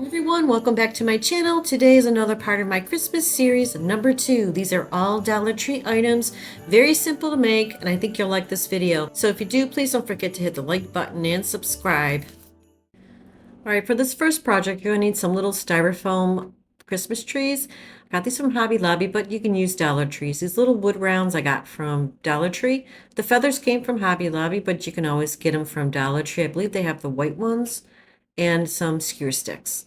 Everyone, welcome back to my channel. Today is another part of my Christmas series, number 2. These are all Dollar Tree items, very simple to make, and I think you'll like this video. So if you do, please don't forget to hit the like button and subscribe. All right, for this first project, you're gonna need some little styrofoam Christmas trees. I got these from Hobby Lobby, but you can use Dollar Trees. These little wood rounds I got from Dollar Tree. The feathers came from Hobby Lobby, but you can always get them from Dollar Tree. I believe they have the white ones and some skewer sticks.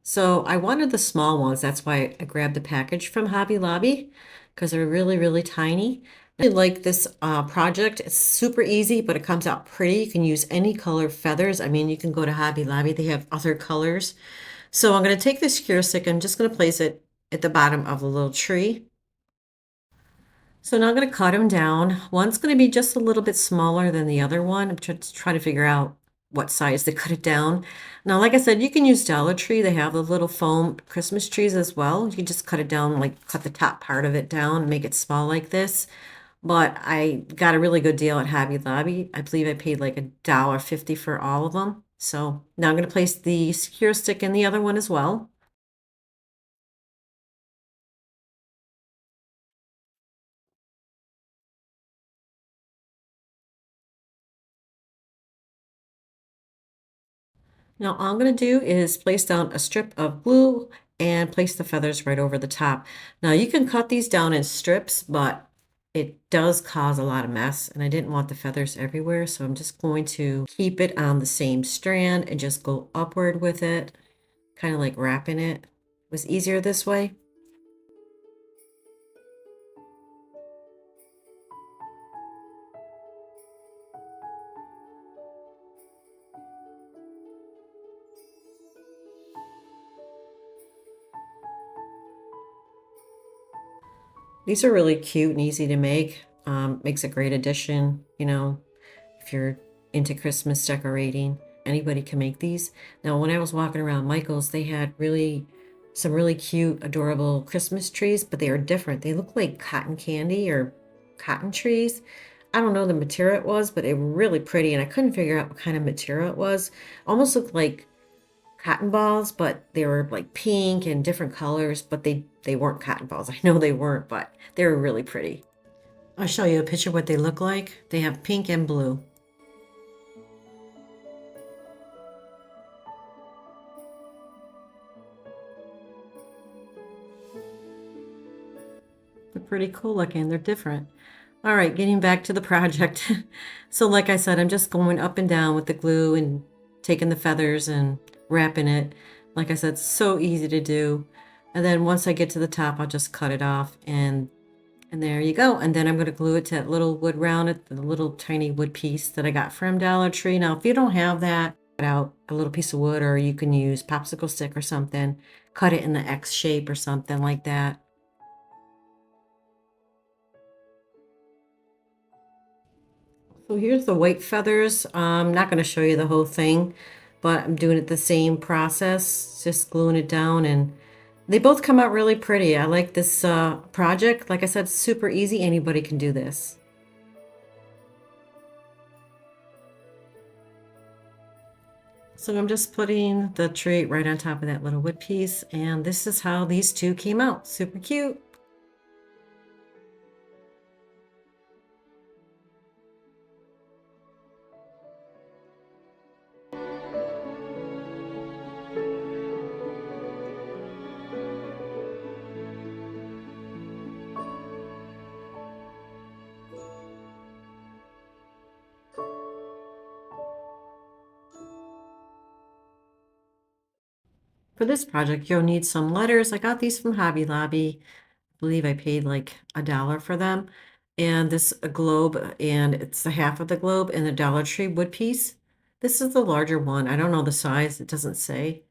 So I wanted the small ones. That's why I grabbed the package from Hobby Lobby because they're really, really tiny. I really like this project. It's super easy, but it comes out pretty. You can use any color feathers. I mean, you can go to Hobby Lobby. They have other colors. So I'm going to take this cure stick. I'm just going to place it at the bottom of the little tree. So now I'm going to cut them down. One's going to be just a little bit smaller than the other one. I'm trying to figure out what size to cut it down. Now, like I said, you can use Dollar Tree. They have the little foam Christmas trees as well. You can just cut it down, like cut the top part of it down and make it small like this. But I got a really good deal at Hobby Lobby. I believe I paid like $1.50 for all of them. So now I'm going to place the secure stick in the other one as well. Now all I'm going to do is place down a strip of glue and place the feathers right over the top. Now you can cut these down in strips, but it does cause a lot of mess and I didn't want the feathers everywhere, so I'm just going to keep it on the same strand and just go upward with it, kind of like wrapping it. It was easier this way. These are really cute and easy to make. Makes a great addition, if you're into Christmas decorating. Anybody can make these. Now, when I was walking around Michael's, they had some really cute, adorable Christmas trees, but they are different. They look like cotton candy or cotton trees. I don't know the material it was, but they were really pretty, and I couldn't figure out what kind of material it was. Almost looked like cotton balls, but they were like pink and different colors, but they weren't cotton balls. I know they weren't, but they were really pretty. I'll show you a picture of what they look like. They have pink and blue. They're pretty cool looking. They're different. All right, getting back to the project. So like I said, I'm just going up and down with the glue and taking the feathers and wrapping it. Like I said, so easy to do. And then once I get to the top, I'll just cut it off and there you go. And then I'm going to glue it to that little wood round, the little tiny wood piece that I got from Dollar Tree. Now, if you don't have that, cut out a little piece of wood, or you can use popsicle stick or something, cut it in the X shape or something like that. So here's the white feathers. I'm not going to show you the whole thing, but I'm doing it the same process, just gluing it down, and they both come out really pretty. I like this project. Like I said, super easy. Anybody can do this. So I'm just putting the tree right on top of that little wood piece, and this is how these two came out. Super cute. For this project, you'll need some letters. I got these from Hobby Lobby. I believe I paid like $1 for them. And this a globe, and it's the half of the globe and the Dollar Tree wood piece. This is the larger one. I don't know the size. It doesn't say.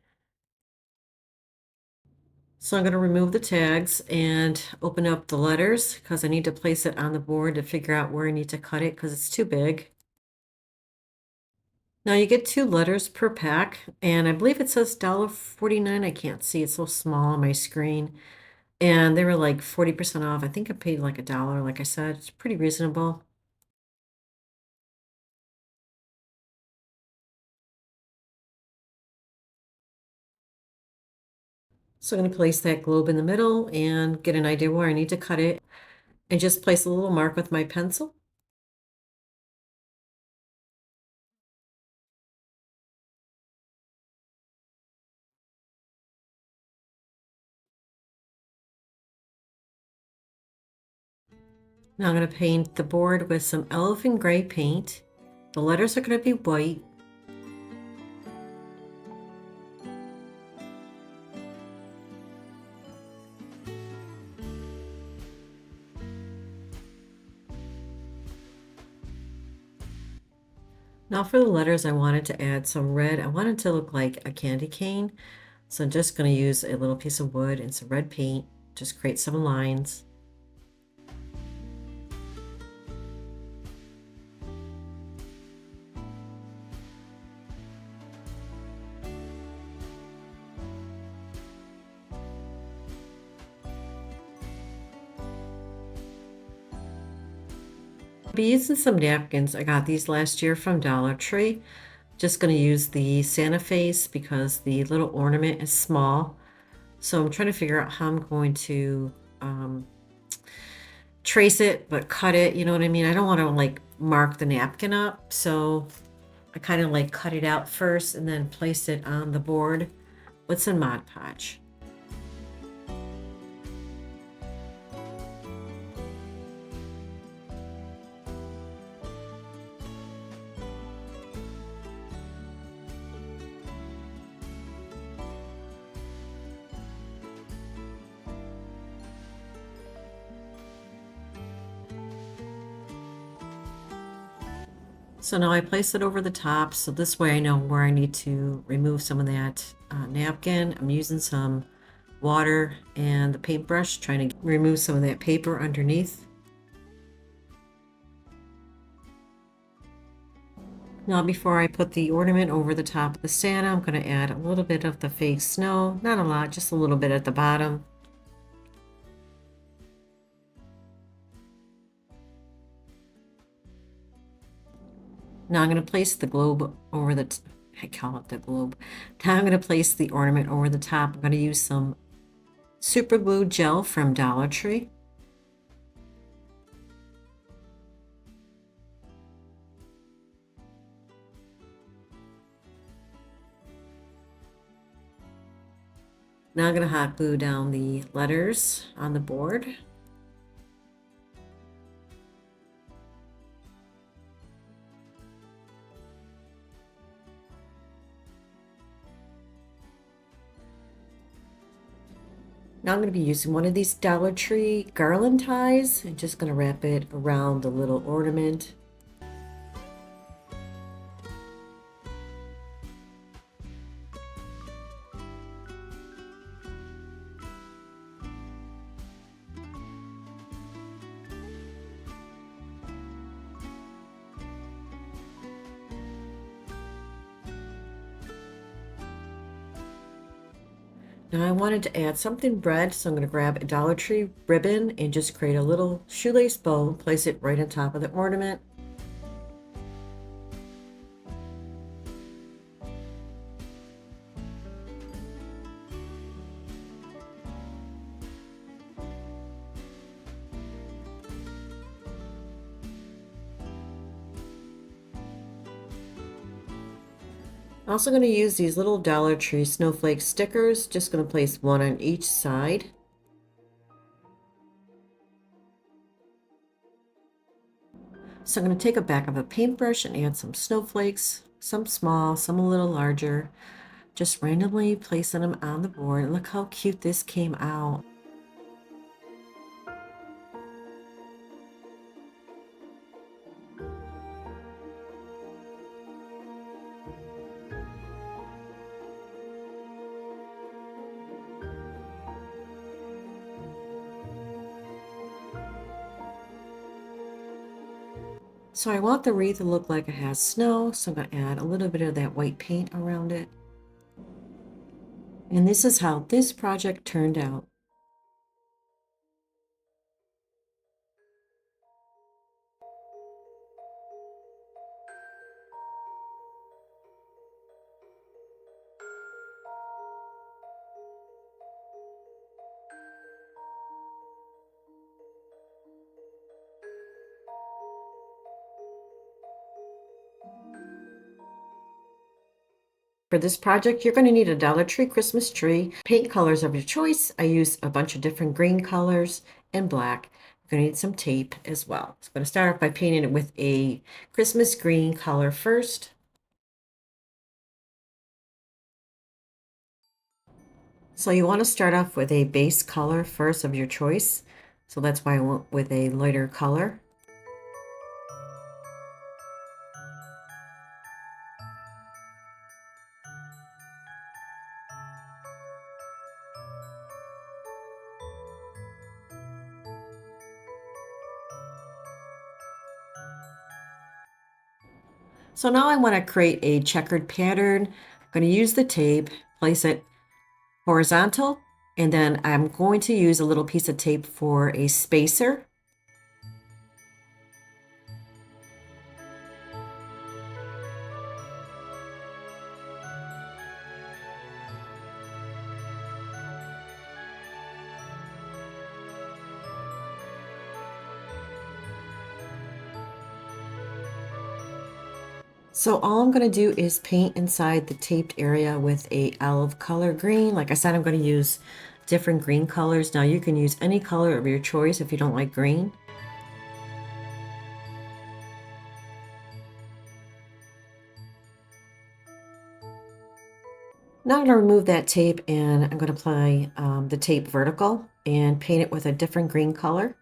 So I'm going to remove the tags and open up the letters because I need to place it on the board to figure out where I need to cut it because it's too big. Now you get 2 letters per pack, and I believe it says $1.49. I can't see, it's so small on my screen. And they were like 40% off. I think I paid like $1, like I said. It's pretty reasonable. So I'm going to place that globe in the middle and get an idea where I need to cut it and just place a little mark with my pencil. Now I'm going to paint the board with some elephant gray paint. The letters are going to be white. Now for the letters, I wanted to add some red. I wanted to look like a candy cane. So I'm just going to use a little piece of wood and some red paint, just create some lines. I'll be using some napkins. I got these last year from Dollar Tree. Just going to use the Santa face because the little ornament is small. So I'm trying to figure out how I'm going to trace it, but cut it, you know what I mean? I don't want to like mark the napkin up. So I kind of like cut it out first and then place it on the board with some Mod Podge. So now I place it over the top, so this way I know where I need to remove some of that napkin. I'm using some water and the paintbrush, trying to remove some of that paper underneath. Now before I put the ornament over the top of the Santa, I'm going to add a little bit of the fake snow. Not a lot, just a little bit at the bottom. Now I'm going to place the globe over the, I call it the globe. Now I'm going to place the ornament over the top. I'm going to use some super glue gel from Dollar Tree. Now I'm going to hot glue down the letters on the board. Now I'm going to be using one of these Dollar Tree garland ties. I'm just going to wrap it around the little ornament. Now I wanted to add something red, so I'm going to grab a Dollar Tree ribbon and just create a little shoelace bow, place it right on top of the ornament. I'm also going to use these little Dollar Tree snowflake stickers, just going to place one on each side. So I'm going to take a back of a paintbrush and add some snowflakes, some small, some a little larger, just randomly placing them on the board. And look how cute this came out. So I want the wreath to look like it has snow, so I'm going to add a little bit of that white paint around it. And this is how this project turned out. For this project, you're going to need a Dollar Tree Christmas tree, paint colors of your choice. I use a bunch of different green colors and black. You're going to need some tape as well. So I'm going to start off by painting it with a Christmas green color first. So you want to start off with a base color first of your choice. So that's why I went with a lighter color. So now I want to create a checkered pattern. I'm going to use the tape, place it horizontal, and then I'm going to use a little piece of tape for a spacer. So all I'm going to do is paint inside the taped area with a olive color green. Like I said, I'm going to use different green colors. Now you can use any color of your choice if you don't like green. Now I'm going to remove that tape and I'm going to apply the tape vertical and paint it with a different green color.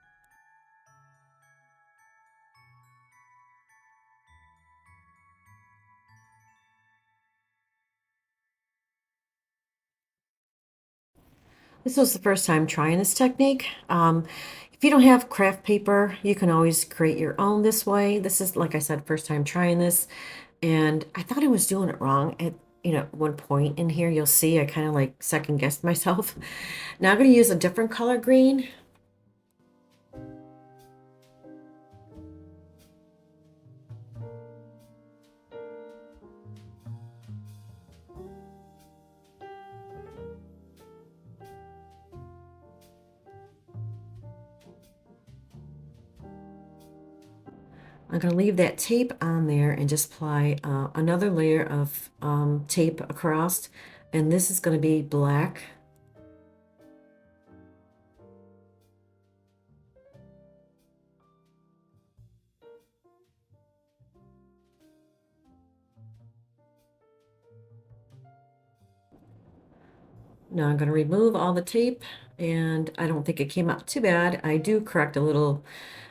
This was the first time trying this technique. If you don't have craft paper, you can always create your own this way. This is, like I said, first time trying this. And I thought I was doing it wrong at, one point in here. You'll see I kind of like second guessed myself. Now I'm going to use a different color green. I'm going to leave that tape on there and just apply another layer of tape across. And this is going to be black. Now I'm going to remove all the tape, and I don't think it came out too bad. I do correct a little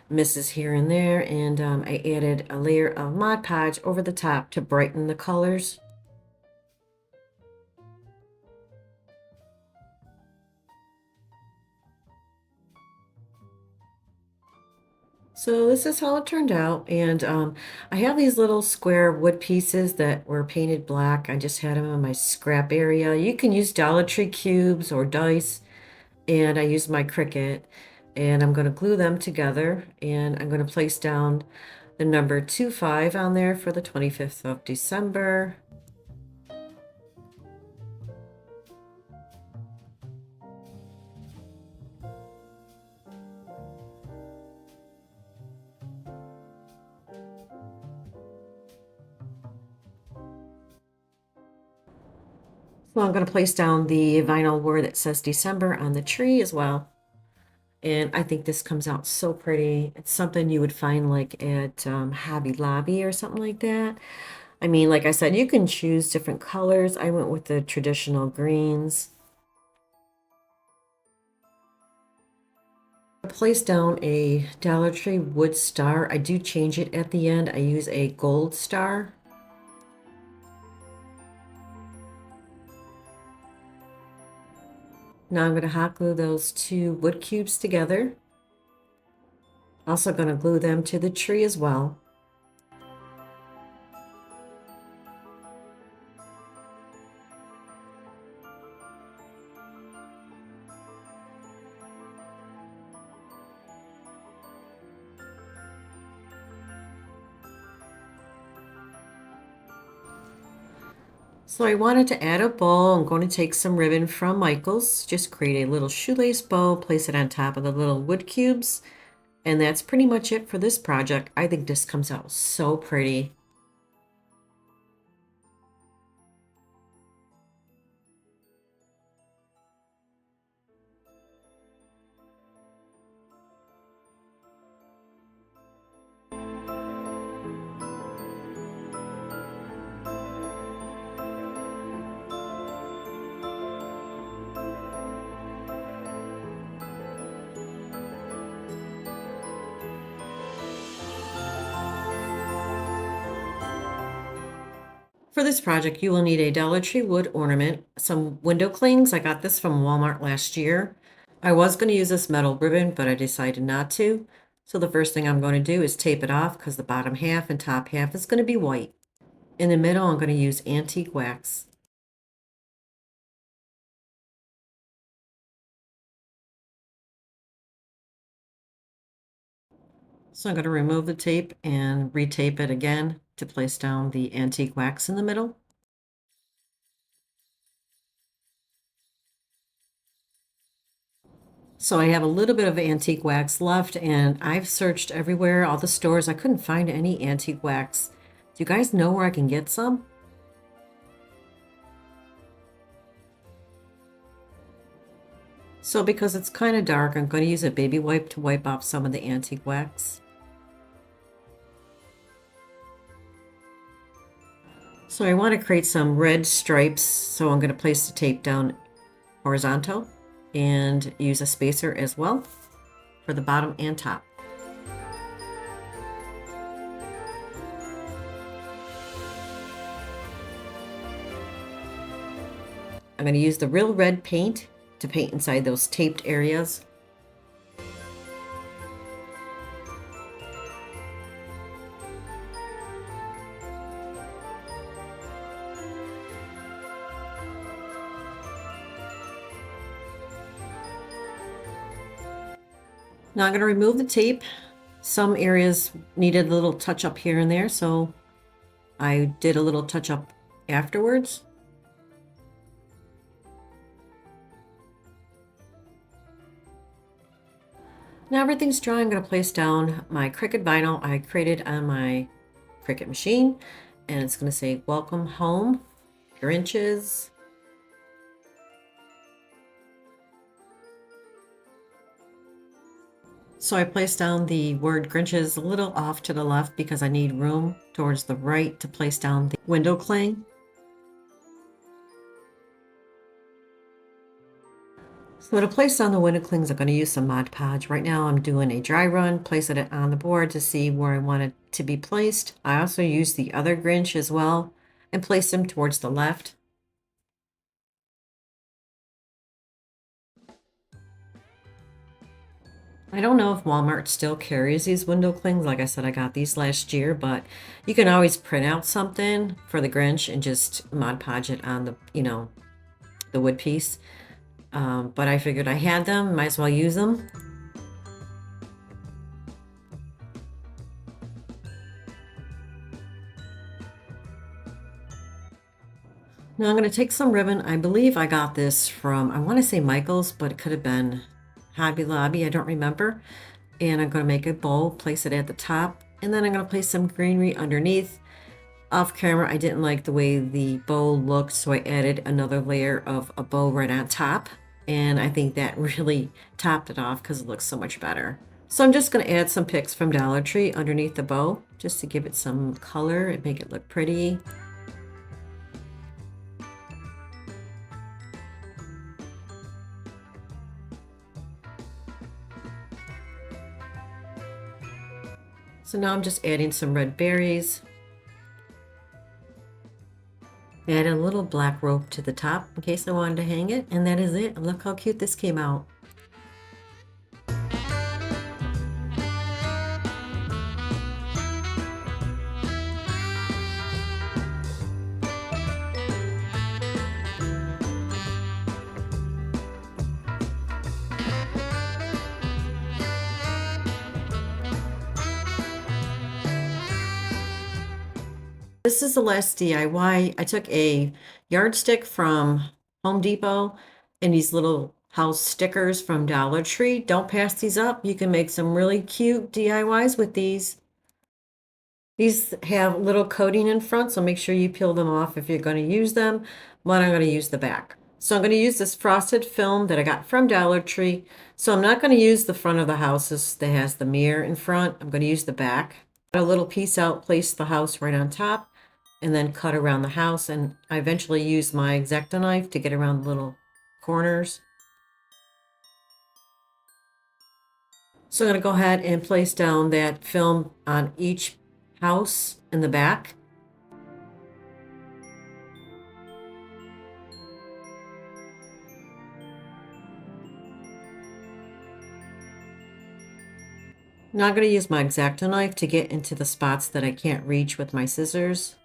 misses here and there, and I added a layer of Mod Podge over the top to brighten the colors. So this is how it turned out, and I have these little square wood pieces that were painted black. I just had them in my scrap area. You can use Dollar Tree cubes or dice, and I used my Cricut, and I'm going to glue them together, and I'm going to place down the number 25 on there for the 25th of December. So I'm going to place down the vinyl word that says December on the tree as well. And I think this comes out so pretty. It's something you would find like at Hobby Lobby or something like that. I mean, like I said, you can choose different colors. I went with the traditional greens. I place down a Dollar Tree wood star. I do change it at the end. I use a gold star. Now I'm going to hot glue those two wood cubes together. Also going to glue them to the tree as well. So I wanted to add a bow. I'm going to take some ribbon from Michael's, just create a little shoelace bow, place it on top of the little wood cubes. And that's pretty much it for this project. I think this comes out so pretty. For this project, you will need a Dollar Tree wood ornament, some window clings. I got this from Walmart last year. I was going to use this metal ribbon, but I decided not to. So the first thing I'm going to do is tape it off because the bottom half and top half is going to be white. In the middle, I'm going to use antique wax. So I'm going to remove the tape and retape it again to place down the antique wax in the middle. So I have a little bit of antique wax left, and I've searched everywhere, all the stores. I couldn't find any antique wax. Do you guys know where I can get some? So because it's kind of dark, I'm going to use a baby wipe to wipe off some of the antique wax. So I want to create some red stripes, so I'm going to place the tape down horizontal and use a spacer as well for the bottom and top. I'm going to use the real red paint to paint inside those taped areas. Now I'm going to remove the tape. Some areas needed a little touch up here and there, so I did a little touch up afterwards. Now everything's dry, I'm going to place down my Cricut vinyl I created on my Cricut machine, and it's going to say welcome home, Grinches. So I placed down the word Grinches a little off to the left because I need room towards the right to place down the window cling. So to place down the window clings, I'm going to use some Mod Podge. Right now I'm doing a dry run, placing it on the board to see where I want it to be placed. I also use the other Grinch as well and place them towards the left. I don't know if Walmart still carries these window clings. Like I said, I got these last year, but you can always print out something for the Grinch and just Mod Podge it on the, the wood piece. But I figured I had them, might as well use them. Now I'm going to take some ribbon. I believe I got this from, I want to say Michael's, but it could have been Hobby Lobby. I don't remember. And I'm going to make a bow, place it at the top, and then I'm going to place some greenery underneath. Off camera, I didn't like the way the bow looked, so I added another layer of a bow right on top. And I think that really topped it off because it looks so much better. So I'm just going to add some picks from Dollar Tree underneath the bow, just to give it some color and make it look pretty. So now I'm just adding some red berries. Add a little black rope to the top in case I wanted to hang it, and that is it. Look how cute this came out. This is the last DIY. I took a yardstick from Home Depot and these little house stickers from Dollar Tree. Don't pass these up. You can make some really cute DIYs with these. These have little coating in front, so make sure you peel them off if you're going to use them. But I'm going to use the back. So I'm going to use this frosted film that I got from Dollar Tree. So I'm not going to use the front of the houses that has the mirror in front. I'm going to use the back. Cut a little piece out, place the house right on top, and then cut around the house. And I eventually used my X-Acto knife to get around the little corners. So I'm going to go ahead and place down that film on each house in the back. Now I'm going to use my X-Acto knife to get into the spots that I can't reach with my scissors.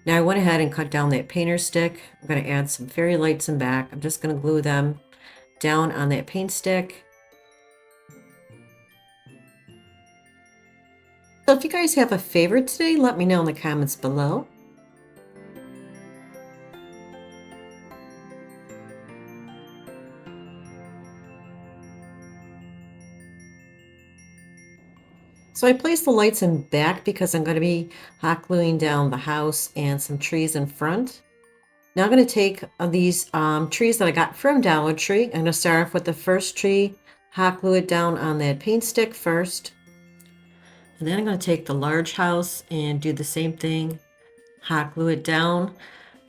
Now I went ahead and cut down that painter stick. I'm going to add some fairy lights in back. I'm just going to glue them down on that paint stick. So if you guys have a favorite today, let me know in the comments below. So I placed the lights in back because I'm going to be hot gluing down the house and some trees in front. Now I'm going to take these trees that I got from Dollar Tree. I'm going to start off with the first tree, hot glue it down on that paint stick first. And then I'm going to take the large house and do the same thing, hot glue it down.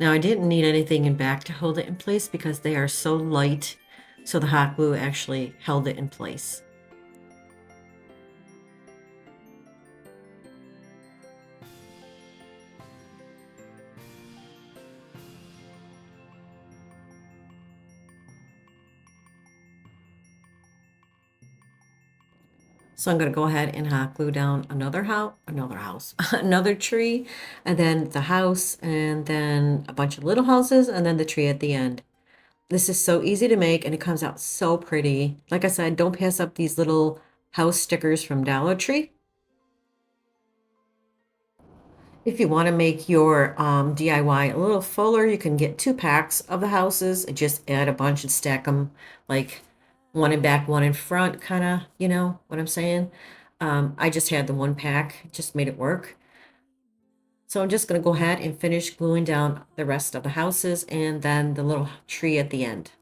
Now I didn't need anything in back to hold it in place because they are so light, so the hot glue actually held it in place. So I'm going to go ahead and hot glue down another house, another tree, and then the house, and then a bunch of little houses, and then the tree at the end. This is so easy to make, and it comes out so pretty. Like I said, don't pass up these little house stickers from Dollar Tree. If you want to make your DIY a little fuller, you can get 2 packs of the houses and just add a bunch and stack them like one in back, one in front, kind of, you know what I'm saying? I just had the 1 pack, just made it work. So I'm just going to go ahead and finish gluing down the rest of the houses and then the little tree at the end.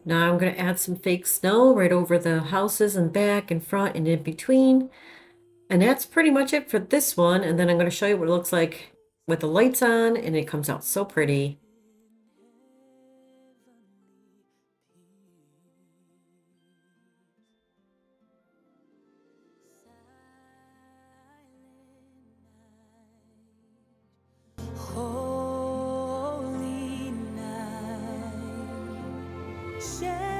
Now I'm going to add some fake snow right over the houses and back and front and in between. And that's pretty much it for this one. And then I'm going to show you what it looks like with the lights on, and it comes out so pretty. Shepherds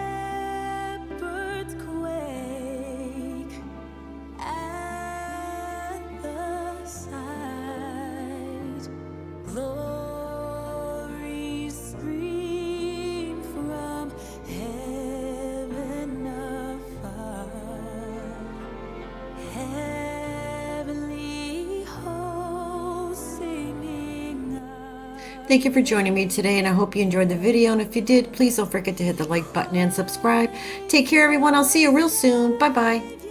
quake at the sight, glory scream from heaven afar, heavenly hosts singing. Thank you for joining me today, and I hope you enjoyed the video. And if you did, please don't forget to hit the like button and subscribe. Take care, everyone. I'll see you real soon. Bye-bye.